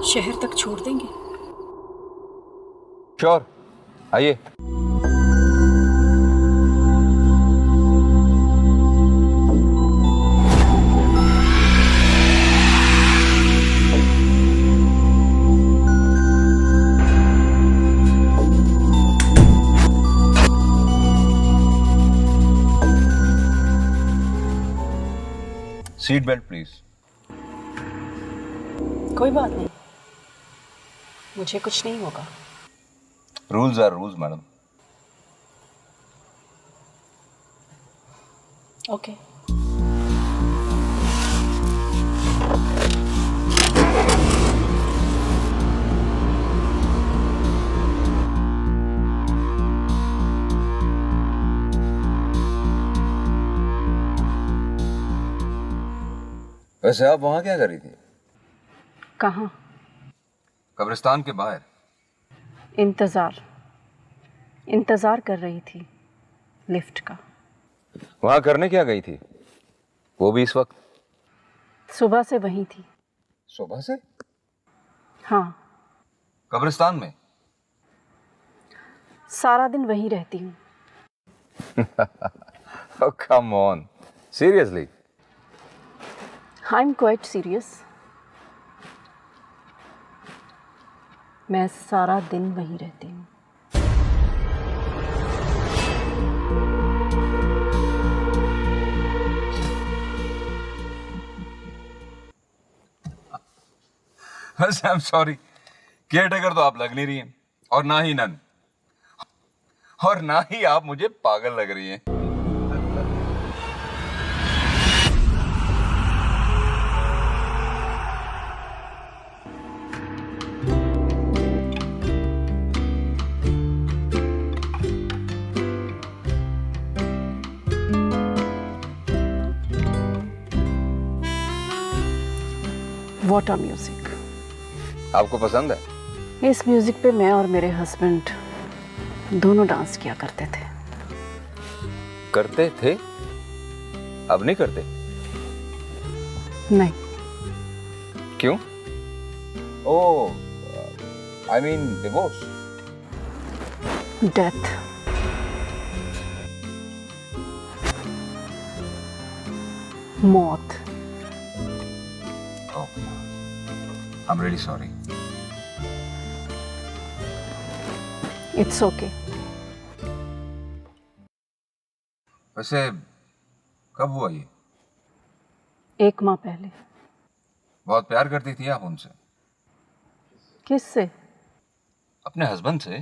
शहर तक छोड़ देंगे? श्योर, आइए। Seat belt please. कोई बात नहीं, मुझे कुछ नहीं होगा। Rules are rules madam. Okay. वैसे आप वहां क्या कर रही थी? कहाँ? कब्रिस्तान के बाहर। इंतजार कर रही थी लिफ्ट का। वहां करने क्या गई थी, वो भी इस वक्त? सुबह से वहीं थी। सुबह से? हाँ। कब्रिस्तान में? सारा दिन वहीं रहती हूँ। Oh, come on. Seriously? I'm quite serious. मैं सारा दिन वहीं रहती हूँ। वैसे I'm sorry, केयरटेकर तो आप लग नहीं रही हैं, और ना ही नन, और ना ही आप मुझे पागल लग रही हैं। What a music! आपको पसंद है? इस म्यूजिक पे मैं और मेरे हस्बैंड दोनों डांस किया करते थे। करते थे? अब नहीं करते? नहीं। क्यों? ओह, I mean divorce. डेथ। मौत। Oh, I'm really sorry. It's okay. वैसे कब हुआ ये? 1 माह पहले। बहुत प्यार करती थी आप उनसे? किससे? अपने हस्बैंड से।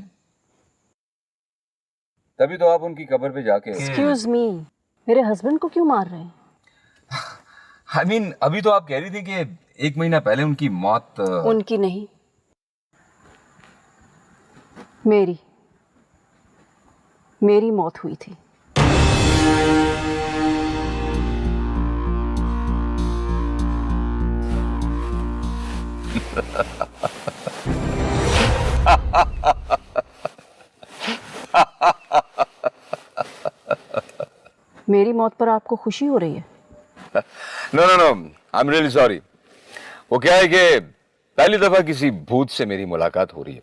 तभी तो आप उनकी कब्र पे जाके। एक्सक्यूज मी, मेरे हस्बैंड को क्यों मार रहे हैं? I mean, अभी तो आप कह रही थी कि 1 महीना पहले उनकी मौत। उनकी नहीं, मेरी मौत हुई थी। मेरी मौत पर आपको खुशी हो रही है? No no no, I am really sorry. वो क्या है कि पहली दफा किसी भूत से मेरी मुलाकात हो रही है।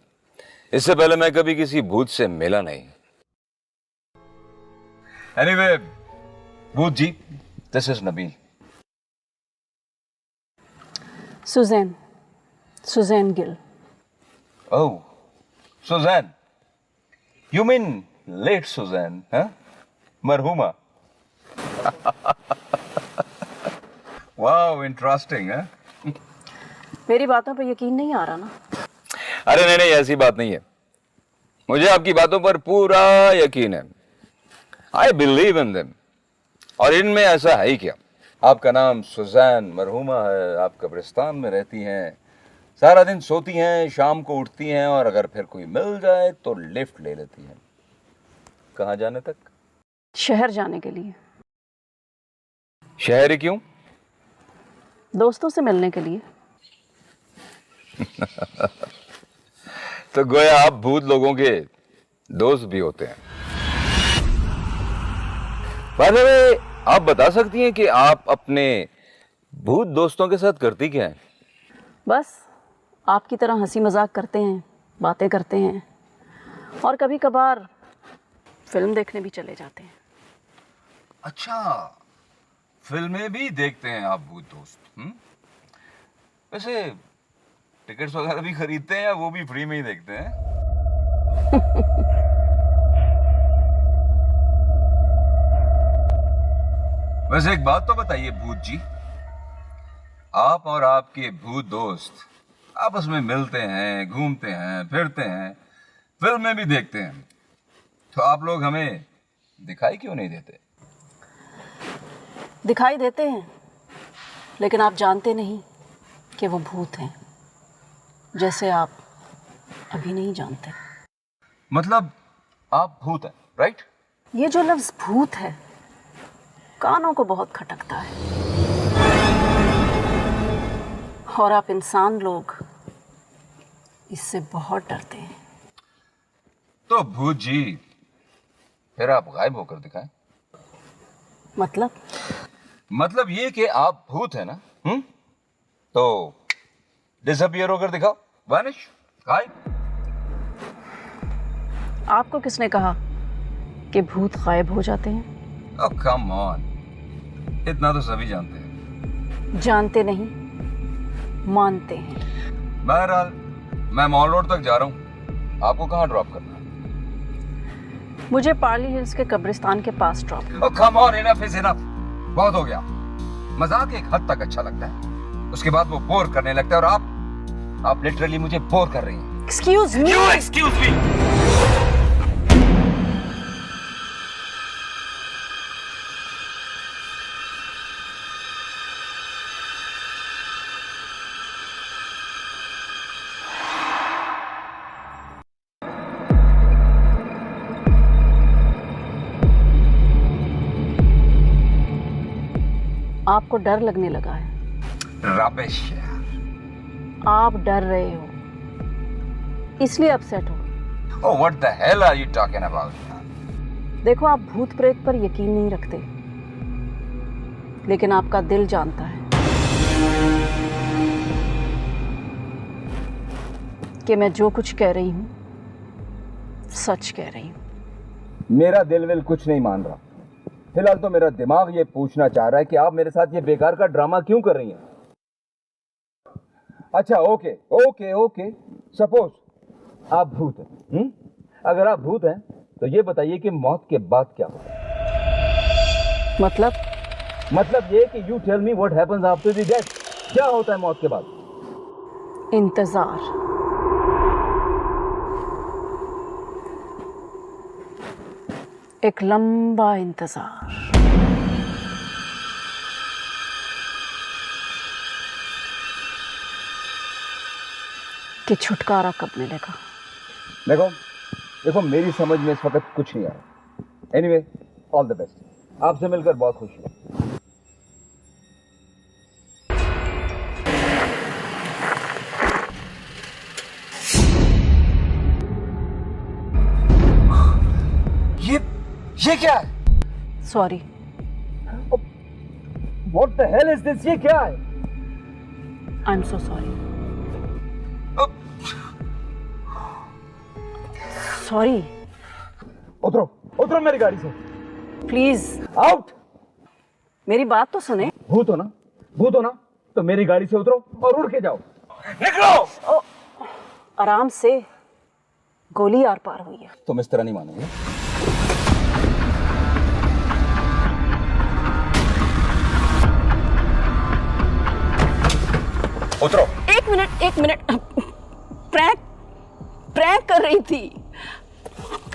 इससे पहले मैं कभी किसी भूत से मिला नहीं। एनीवे, भूत जी, this is Nabeel. Suzanne Gill. Oh, Suzanne. You mean late Suzanne, हाँ? मरहुमा। वाओ, इंटरेस्टिंग है। मेरी बातों पर यकीन नहीं आ रहा ना? अरे नहीं नहीं, ऐसी बात नहीं है, मुझे आपकी बातों पर पूरा यकीन है। I believe in them. और इनमें ऐसा है ही क्या? आपका नाम सुजैन मरहुमा है, आप कब्रिस्तान में रहती हैं, सारा दिन सोती हैं, शाम को उठती हैं, और अगर फिर कोई मिल जाए तो लिफ्ट ले लेती हैं। कहाँ जाने तक? शहर जाने के लिए। शहर ही क्यों? दोस्तों से मिलने के लिए। तो गोया आप भूत लोगों के दोस्त भी होते हैं। बाय द वे, आप बता सकती हैं कि आप अपने भूत दोस्तों के साथ करती क्या है? बस आपकी तरह हंसी मजाक करते हैं, बातें करते हैं और कभी कभार फिल्म देखने भी चले जाते हैं। अच्छा, फिल्में भी देखते हैं आप भूत दोस्त? वैसे टिकट्स वगैरह भी खरीदते हैं या वो भी फ्री में ही देखते हैं? वैसे एक बात तो बताइए भूत जी, आप और आपके भूत दोस्त आपस में मिलते हैं, घूमते हैं, फिरते हैं, फिल्में भी देखते हैं, तो आप लोग हमें दिखाई क्यों नहीं देते? दिखाई देते हैं, लेकिन आप जानते नहीं कि वो भूत हैं, जैसे आप अभी नहीं जानते। मतलब आप भूत हैं, राइट? ये जो लफ्ज़ भूत है कानों को बहुत खटकता है और आप इंसान लोग इससे बहुत डरते हैं। तो भूत जी फिर आप गायब होकर दिखाएं। मतलब ये कि आप भूत है ना, तो डिसअपियर होकर दिखाओ, वैनिश, गायब। आपको किसने कहा कि भूत गायब हो जाते हैं? ओह कम ऑन, इतना तो सभी जानते हैं। जानते नहीं, मानते हैं। बहरहाल मैं मॉल रोड तक जा रहा हूँ, आपको कहाँ ड्रॉप करना है? मुझे पार्ली हिल्स के कब्रिस्तान के पास drop. Oh come on, enough is enough, बहुत हो गया। मजाक एक हद तक अच्छा लगता है, उसके बाद वो बोर करने लगता है, और आप लिटरली मुझे बोर कर रही हैं। Excuse me. You excuse me। आपको डर लगने लगा है। रबिश यार। आप डर रहे हो, इसलिए अपसेट हो। Oh, what the hell are you talking about? देखो, आप भूत प्रेत पर यकीन नहीं रखते, लेकिन आपका दिल जानता है कि मैं जो कुछ कह रही हूं सच कह रही हूं। मेरा दिल विल कुछ नहीं मान रहा। फिलहाल तो मेरा दिमाग ये पूछना चाह रहा है कि आप मेरे साथ ये बेकार का ड्रामा क्यों कर रही हैं? अच्छा, ओके ओके ओके, सपोज आप भूत हैं। अगर आप भूत हैं तो ये बताइए कि मौत के बाद क्या होगा? मतलब ये कि you tell me what happens after the death. क्या होता है मौत के बाद? इंतजार। एक लंबा इंतजार। कि छुटकारा कब मिलेगा। देखो मेरी समझ में इस वक्त कुछ नहीं आ रहा। Anyway, all the best. आपसे मिलकर बहुत खुशी हुई। ये क्या है? Sorry. What the hell is this? ये क्या है? I am so sorry. Sorry. उतरो मेरी गाड़ी से। Please out. मेरी बात तो सुने। भूत हो ना तो मेरी गाड़ी से उतरो और उड़ के जाओ। निकलो। आराम से, गोली आर पार हुई है। तुम इस तरह नहीं मानोगे। उतरो। एक मिनट। प्रैंक कर रही थी,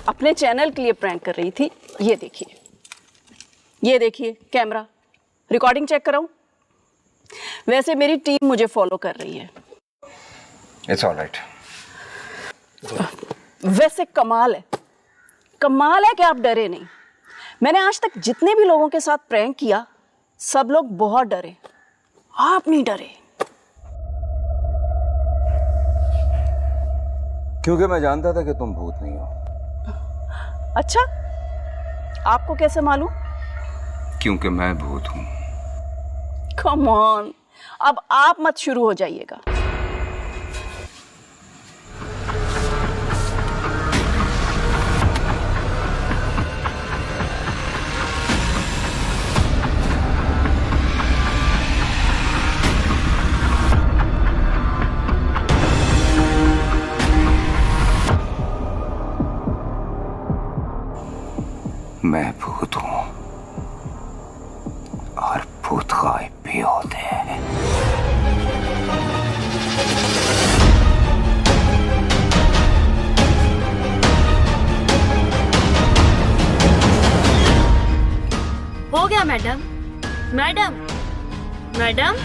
अपने चैनल के लिए प्रैंक कर रही थी। ये देखिए कैमरा, रिकॉर्डिंग चेक कराऊं? वैसे मेरी टीम मुझे फॉलो कर रही है। It's all right. वैसे कमाल है कि आप डरे नहीं। मैंने आज तक जितने भी लोगों के साथ प्रैंक किया, सब लोग बहुत डरे, आप नहीं डरे। क्योंकि मैं जानता था कि तुम भूत नहीं हो। अच्छा, आपको कैसे मालूम? क्योंकि मैं भूत हूं। कम ऑन, अब आप मत शुरू हो जाइएगा। भूत गायब भी होते हैं। हो गया मैडम। Madam madam